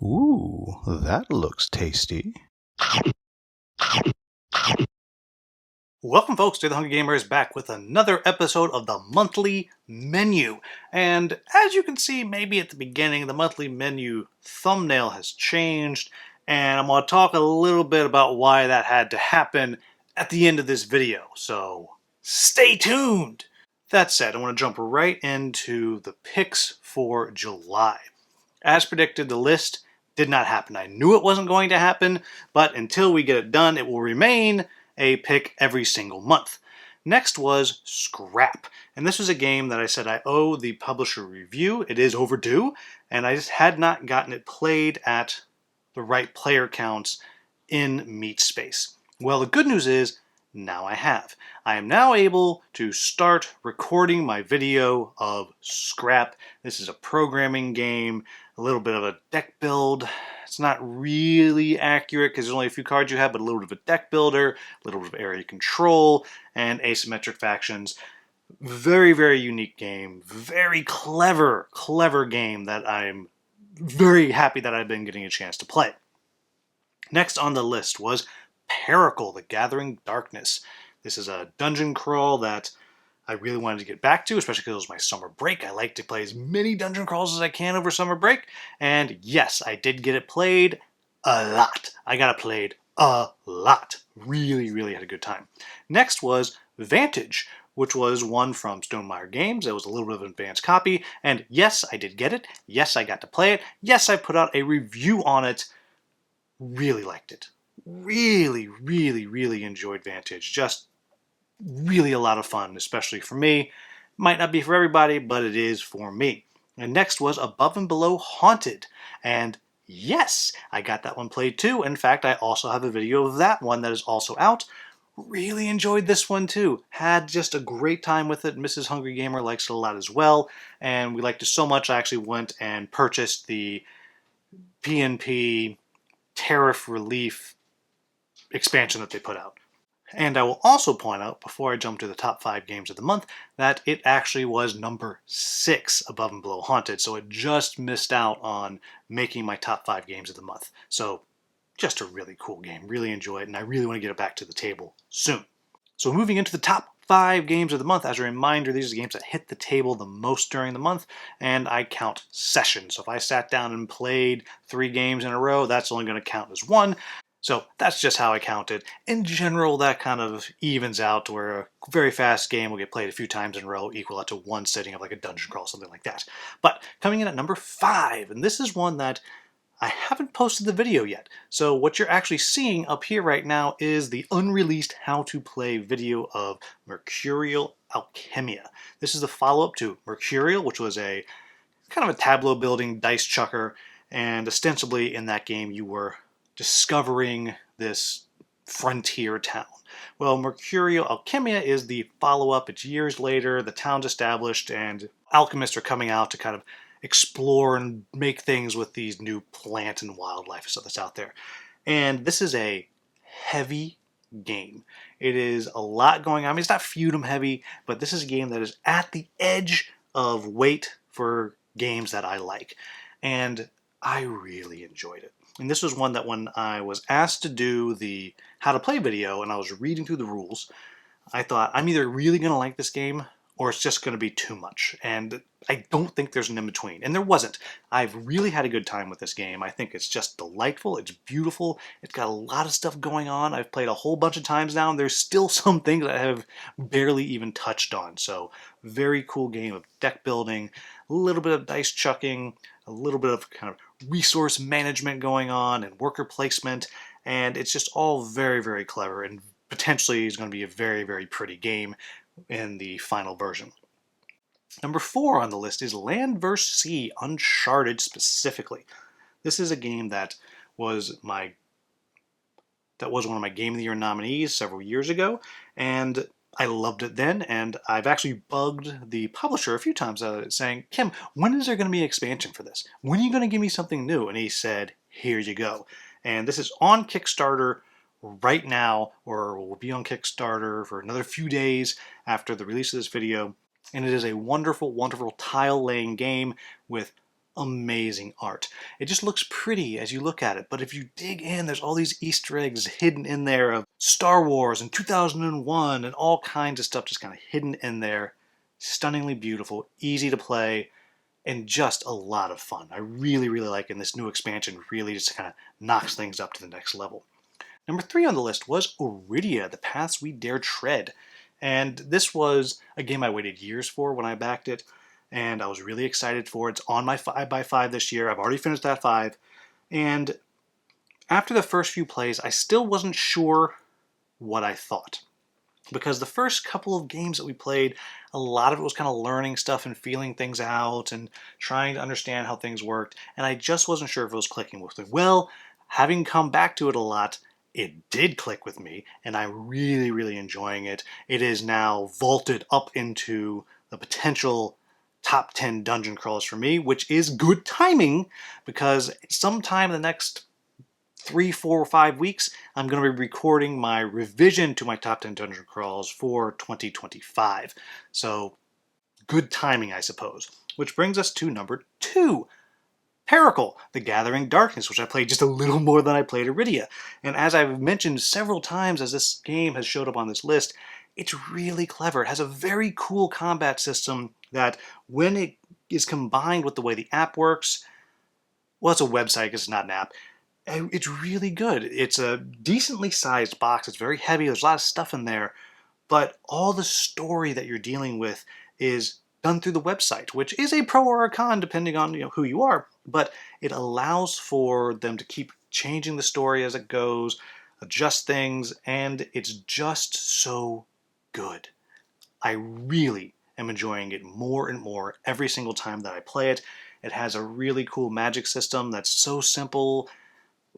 Ooh, that looks tasty. Welcome, folks, to The Hungry Gamers, back with another episode of the Monthly Menu. And as you can see, maybe at the beginning, the Monthly Menu thumbnail has changed, and I'm going to talk a little bit about why that had to happen at the end of this video. So, stay tuned! That said, I want to jump right into the picks for July. As predicted, the list did not happen. I knew it wasn't going to happen, but until we get it done, it will remain a pick every single month. Next was Scrap, and this was a game that I said I owe the publisher a review. It is overdue, and I just had not gotten it played at the right player counts in Meat Space. Well, the good news is now I have. I am now able to start recording my video of Scrap. This is a programming game, a little bit of a deck build. It's not really accurate because there's only a few cards you have, but a little bit of a deck builder, a little bit of area control, and asymmetric factions. Very, very unique game. Very clever game that I'm very happy that I've been getting a chance to play. Next on the list was Paracle, The Gathering Darkness. This is a dungeon crawl that I really wanted to get back to, especially because it was my summer break. I like to play as many dungeon crawls as I can over summer break. And yes, I did get it played a lot. I got it played a lot. Really, really had a good time. Next was Vantage, which was one from Stonemaier Games. It was a little bit of an advanced copy. And yes, I did get it. Yes, I got to play it. Yes, I put out a review on it. Really liked it. Really, really, really enjoyed Vantage. Just really a lot of fun, especially for me. Might not be for everybody, but it is for me. And next was Above and Below Haunted. And yes, I got that one played too. In fact, I also have a video of that one that is also out. Really enjoyed this one too. Had just a great time with it. Mrs. Hungry Gamer likes it a lot as well. And we liked it so much I actually went and purchased the PNP Tariff Relief expansion that they put out. And I will also point out, before I jump to the top 5 games of the month, that it actually was number 6 Above and Below Haunted, so it just missed out on making my top 5 games of the month. So just a really cool game, really enjoy it, and I really want to get it back to the table soon. So moving into the top 5 games of the month, as a reminder, these are the games that hit the table the most during the month, and I count sessions. So if I sat down and played 3 games in a row, that's only going to count as 1. So that's just how I count it. In general, that kind of evens out to where a very fast game will get played a few times in a row, equal out to one sitting of like a dungeon crawl, something like that. But coming in at number 5, and this is one that I haven't posted the video yet. So what you're actually seeing up here right now is the unreleased how to play video of Mercurial Alchemia. This is the follow-up to Mercurial, which was a kind of a tableau building dice chucker, and ostensibly in that game you were discovering this frontier town. Well, Mercurial Alchemia is the follow-up. It's years later, the town's established, and alchemists are coming out to kind of explore and make things with these new plant and wildlife and stuff that's out there. And this is a heavy game. It is a lot going on. I mean, it's not feudum heavy, but this is a game that is at the edge of weight for games that I like. And I really enjoyed it. And this was one that when I was asked to do the how to play video and I was reading through the rules, I thought I'm either really going to like this game or it's just going to be too much. And I don't think there's an in-between. And there wasn't. I've really had a good time with this game. I think it's just delightful. It's beautiful. It's got a lot of stuff going on. I've played a whole bunch of times now, and there's still some things that I have barely even touched on. So very cool game of deck building, a little bit of dice chucking, a little bit of kind of resource management going on and worker placement. And it's just all very, very clever, and potentially is going to be a very, very pretty game in the final version. Number 4 on the list is Land vs. Sea, Uncharted specifically. This is a game that was one of my Game of the Year nominees several years ago, and I loved it then, and I've actually bugged the publisher a few times saying, Kim, when is there going to be an expansion for this? When are you going to give me something new? And he said, here you go. And this is on Kickstarter right now, or will be on Kickstarter for another few days after the release of this video. And it is a wonderful, wonderful tile-laying game with amazing art. It just looks pretty as you look at it, but if you dig in, there's all these Easter eggs hidden in there of Star Wars and 2001 and all kinds of stuff just kind of hidden in there. Stunningly beautiful, easy to play, and just a lot of fun. I really, really like it, and this new expansion really just kind of knocks things up to the next level. Number 3 on the list was Iridia, The Paths We Dare Tread. And this was a game I waited years for when I backed it, and I was really excited for it. It's on my 5x5 this year. I've already finished that 5. And after the first few plays, I still wasn't sure what I thought. Because the first couple of games that we played, a lot of it was kind of learning stuff and feeling things out and trying to understand how things worked, and I just wasn't sure if it was clicking with me. Well, having come back to it a lot, it did click with me, and I'm really, really enjoying it. It is now vaulted up into the potential top 10 dungeon crawlers for me, which is good timing, because sometime in the next 3, 4, or 5 weeks, I'm going to be recording my revision to my top 10 dungeon crawls for 2025. So, good timing, I suppose. Which brings us to number 2, Paracle, The Gathering Darkness, which I played just a little more than I played Iridia. And as I've mentioned several times as this game has showed up on this list, it's really clever. It has a very cool combat system that, when it is combined with the way the app works, well, it's a website because it's not an app, it's really good. It's a decently sized box. It's very heavy. There's a lot of stuff in there. But all the story that you're dealing with is done through the website, which is a pro or a con depending on who you are. But it allows for them to keep changing the story as it goes, adjust things, and it's just so good. I really am enjoying it more and more every single time that I play it. It has a really cool magic system that's so simple,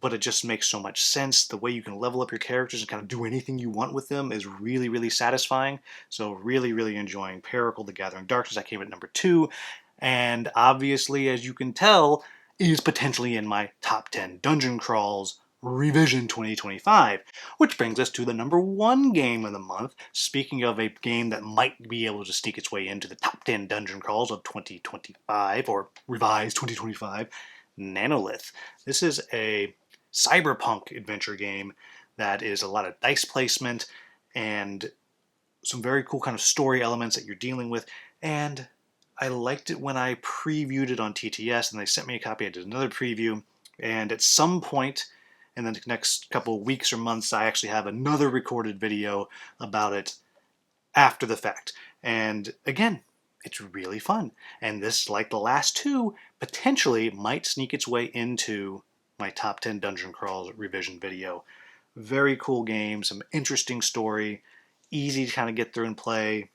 but it just makes so much sense. The way you can level up your characters and kind of do anything you want with them is really, really satisfying. So really, really enjoying Paracle, The Gathering Darkness. I came at number 2. And obviously, as you can tell, is potentially in my top 10 dungeon crawls revision 2025. Which brings us to the number 1 game of the month. Speaking of a game that might be able to sneak its way into the top 10 dungeon crawls of 2025, or revised 2025, Nanolith. This is a cyberpunk adventure game that is a lot of dice placement and some very cool kind of story elements that you're dealing with. And I liked it when I previewed it on TTS, and they sent me a copy. I did another preview, and at some point in the next couple of weeks or months, I actually have another recorded video about it after the fact. And again, it's really fun. And this, like the last 2, potentially might sneak its way into my top 10 dungeon crawls revision video. Very cool game, some interesting story, easy to kind of get through and play.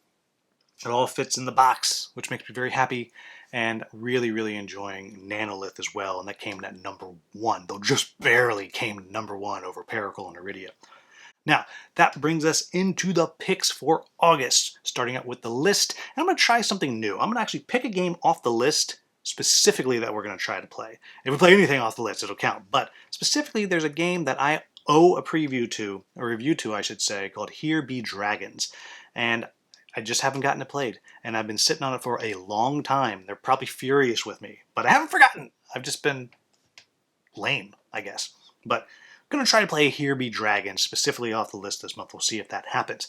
It all fits in the box, which makes me very happy, and really, really enjoying Nanolith as well. And that came in at number 1, though just barely came number 1 over Paracle and Iridia. Now, that brings us into the picks for August, starting out with the list. And I'm going to try something new. I'm going to actually pick a game off the list specifically that we're going to try to play. If we play anything off the list, it'll count. But specifically, there's a game that I owe a review to, I should say, called Here Be Dragons. And I just haven't gotten it played. And I've been sitting on it for a long time. They're probably furious with me. But I haven't forgotten. I've just been lame, I guess. But I'm going to try to play Here Be Dragons, specifically off the list this month. We'll see if that happens.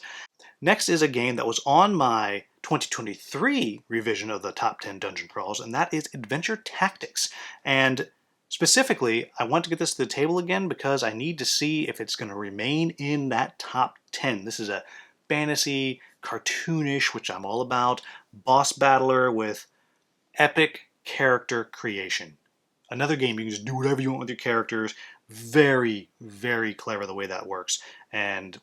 Next is a game that was on my 2023 revision of the top 10 dungeon crawls, and that is Adventure Tactics. And specifically, I want to get this to the table again because I need to see if it's going to remain in that top 10. This is a fantasy, cartoonish, which I'm all about, boss battler with epic character creation. Another game you can just do whatever you want with your characters. Very, very clever the way that works. And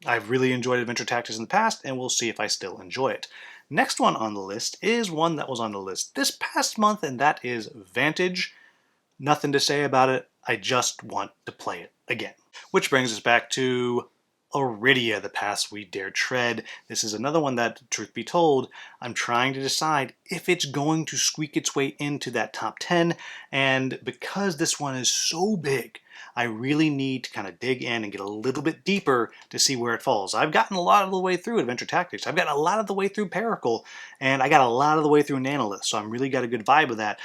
I've really enjoyed Adventure Tactics in the past, and we'll see if I still enjoy it. Next one on the list is one that was on the list this past month, and that is Vantage. Nothing to say about it. I just want to play it again. Which brings us back to Iridia, The Paths We Dare Tread. This is another one that, truth be told, I'm trying to decide if it's going to squeak its way into that top 10, and because this one is so big, I really need to kind of dig in and get a little bit deeper to see where it falls. I've gotten a lot of the way through Adventure Tactics. I've gotten a lot of the way through Paracle, and I got a lot of the way through Nanolith, so I'm really got a good vibe of that.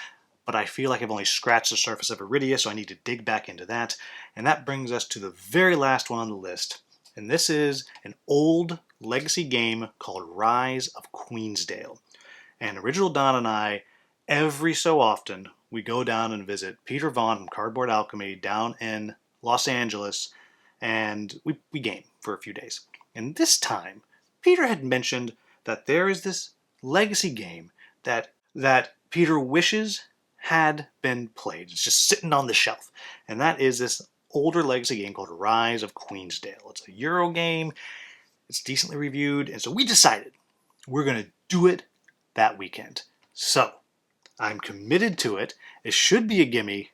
but I feel like I've only scratched the surface of Iridia, so I need to dig back into that. And that brings us to the very last one on the list. And this is an old legacy game called Rise of Queensdale. And Original Don and I, every so often, we go down and visit Peter Vaughn from Cardboard Alchemy down in Los Angeles, and we game for a few days. And this time, Peter had mentioned that there is this legacy game that Peter wishes had been played. It's just sitting on the shelf. And that is this older legacy game called Rise of Queensdale. It's a Euro game. It's decently reviewed. And so we decided we're going to do it that weekend. So I'm committed to it. It should be a gimme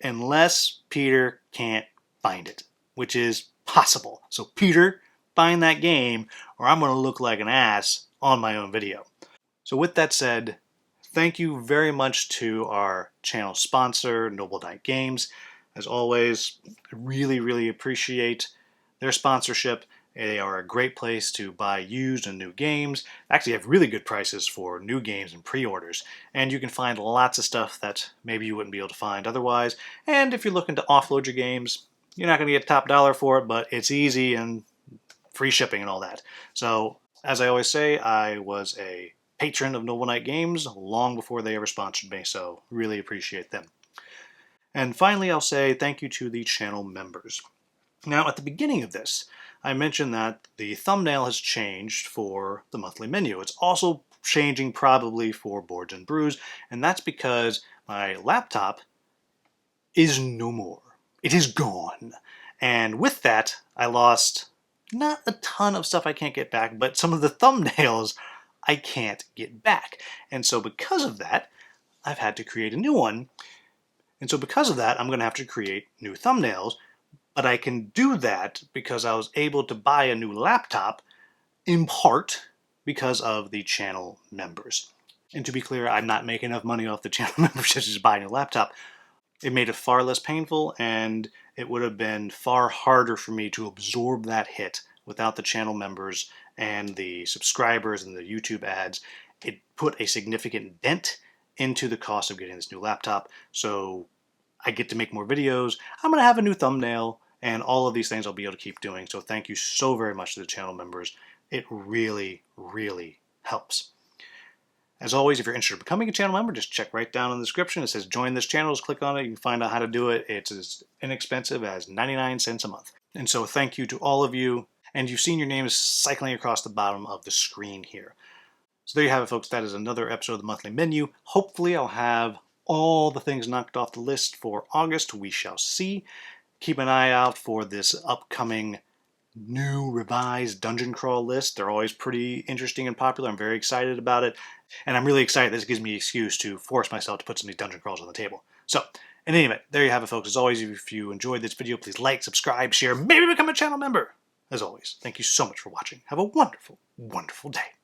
unless Peter can't find it, which is possible. So Peter, find that game or I'm going to look like an ass on my own video. So with that said, thank you very much to our channel sponsor, Noble Knight Games. As always, I really appreciate their sponsorship. They are a great place to buy used and new games. Actually, have really good prices for new games and pre-orders. And you can find lots of stuff that maybe you wouldn't be able to find otherwise. And if you're looking to offload your games, you're not going to get top dollar for it, but it's easy and free shipping and all that. So, as I always say, I was a patron of Noble Knight Games long before they ever sponsored me, so really appreciate them. And finally, I'll say thank you to the channel members. Now, at the beginning of this, I mentioned that the thumbnail has changed for the monthly menu. It's also changing probably for Boards and Brews, and that's because my laptop is no more. It is gone. And with that, I lost not a ton of stuff I can't get back, but some of the thumbnails I can't get back. And so because of that, I've had to create a new one. And so because of that, I'm going to have to create new thumbnails. But I can do that because I was able to buy a new laptop, in part because of the channel members. And to be clear, I'm not making enough money off the channel memberships to buy a new laptop. It made it far less painful, and it would have been far harder for me to absorb that hit without the channel members and the subscribers and the YouTube ads. It put a significant dent into the cost of getting this new laptop, so I get to make more videos. I'm going to have a new thumbnail, and all of these things I'll be able to keep doing. So thank you so very much to the channel members. It really helps. As always, if you're interested in becoming a channel member, just check right down in the description. It says join this channel. Just click on it. You can find out how to do it. It's as inexpensive as 99 cents a month. And so thank you to all of you. And you've seen your names cycling across the bottom of the screen here. So there you have it, folks. That is another episode of the monthly menu. Hopefully I'll have all the things knocked off the list for August. We shall see. Keep an eye out for this upcoming new revised dungeon crawl list. They're always pretty interesting and popular. I'm very excited about it. And I'm really excited this gives me an excuse to force myself to put some of these dungeon crawls on the table. So, in any event, there you have it, folks. As always, if you enjoyed this video, please like, subscribe, share, maybe become a channel member. As always, thank you so much for watching. Have a wonderful day.